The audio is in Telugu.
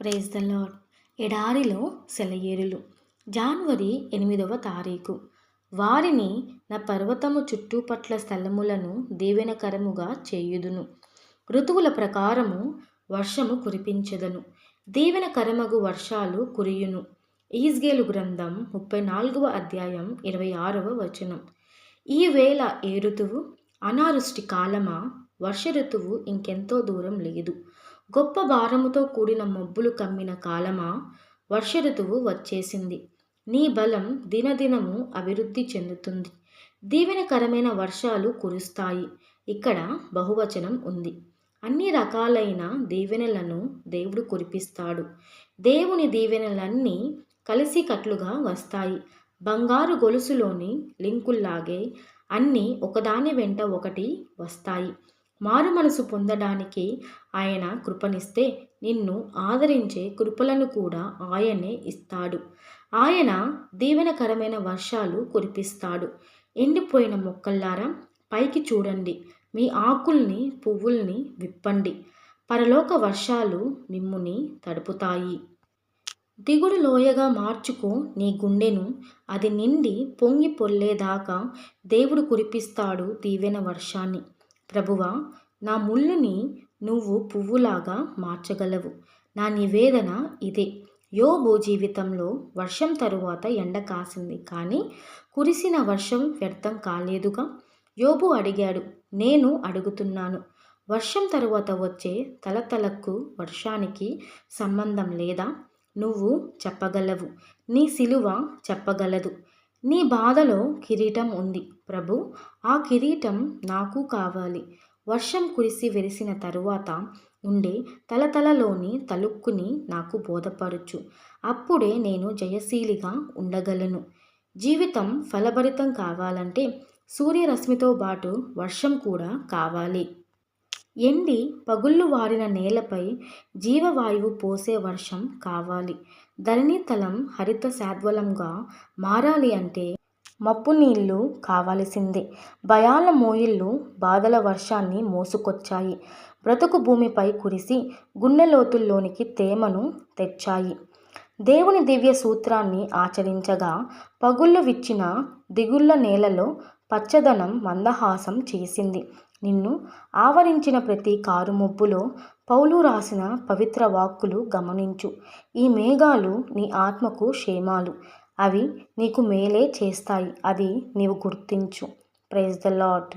Praise the lord. ఎడారిలో సెలయేరులు. జనవరి 8వ తారీఖు. వారిని నా పర్వతము చుట్టుపట్ల స్థలములను దీవెనకరముగా చేయుదును. ఋతువుల ప్రకారము వర్షము కురిపించెదను. దీవెనకరమగు వర్షాలు కురియును. ఈజ్గేలు గ్రంథం 34వ అధ్యాయం 26వ వచనం. ఈ వేళ ఏ ఋతువు? అనావృష్టి కాలమా? వర్ష ఋతువు ఇంకెంతో దూరం లేదు. గొప్ప భారముతో కూడిన మబ్బులు కమ్మిన కాలమా? వర్ష ఋతువు వచ్చేసింది. నీ బలం దినదినము అభివృద్ధి చెందుతుంది. దీవెనకరమైన వర్షాలు కురుస్తాయి. ఇక్కడ బహువచనం ఉంది. అన్ని రకాలైన దీవెనలను దేవుడు కురిపిస్తాడు. దేవుని దీవెనలన్నీ కలిసికట్లుగా వస్తాయి. బంగారు గొలుసులోని లింకుల్లాగే అన్నీ ఒకదాని వెంట ఒకటి వస్తాయి. మారు మనసు పొందడానికి ఆయన కృపనిస్తే నిన్ను ఆదరించే కృపలను కూడా ఆయనే ఇస్తాడు. ఆయన దీవెనకరమైన వర్షాలు కురిపిస్తాడు. ఎండిపోయిన మొక్కల్లారా పైకి చూడండి, మీ ఆకుల్ని పువ్వుల్ని విప్పండి. పరలోక వర్షాలు మిమ్ముని తడుపుతాయి. దిగుడు లోయగా మార్చుకో నీ గుండెను. అది నిండి పొంగి పొర్లేదాకా దేవుడు కురిపిస్తాడు దీవెన వర్షాన్ని. ప్రభువా, నా ముళ్ళుని నువ్వు పువ్వులాగా మార్చగలవు. నా నివేదన ఇదే. యోబు జీవితంలో వర్షం తరువాత ఎండ కాసింది, కానీ కురిసిన వర్షం వ్యర్థం కాలేదుగా. యోబు అడిగాడు, నేను అడుగుతున్నాను, వర్షం తరువాత వచ్చే తలతలకు వర్షానికి సంబంధం లేదా? నువ్వు చెప్పగలవు, నీ సిలువ చెప్పగలదు. నీ బాధలో కిరీటం ఉంది ప్రభు, ఆ కిరీటం నాకు కావాలి. వర్షం కురిసి వెలిసిన తరువాత ఉండే తలతలలోని తలుక్కుని నాకు బోధపరచు. అప్పుడే నేను జయశీలిగా ఉండగలను. జీవితం ఫలభరితం కావాలంటే సూర్యరశ్మితో పాటు వర్షం కూడా కావాలి. ఎండి పగుళ్ళు వారిన నేలపై జీవవాయువు పోసే వర్షం కావాలి. ధరణితలం హరిత శాద్వలంగా మారాలి అంటే మప్పు నీళ్లు కావలసిందే. భయాల మోయిళ్ళు బాధల వర్షాన్ని మోసుకొచ్చాయి. బ్రతుకు భూమిపై కురిసి గుండెలోతుల్లోనికి తేమను తెచ్చాయి. దేవుని దివ్య సూత్రాన్ని ఆచరించగా పగుళ్ళు విచ్చిన దిగుళ్ళ నేలలో పచ్చదనం మందహాసం చేసింది. నిన్ను ఆవరించిన ప్రతి కారుమబ్బులో పౌలు రాసిన పవిత్ర వాక్కులు గమనించు. ఈ మేఘాలు నీ ఆత్మకు క్షేమాలు. అవి నీకు మేలే చేస్తాయి. అది నీవు గుర్తించు. Praise the lord.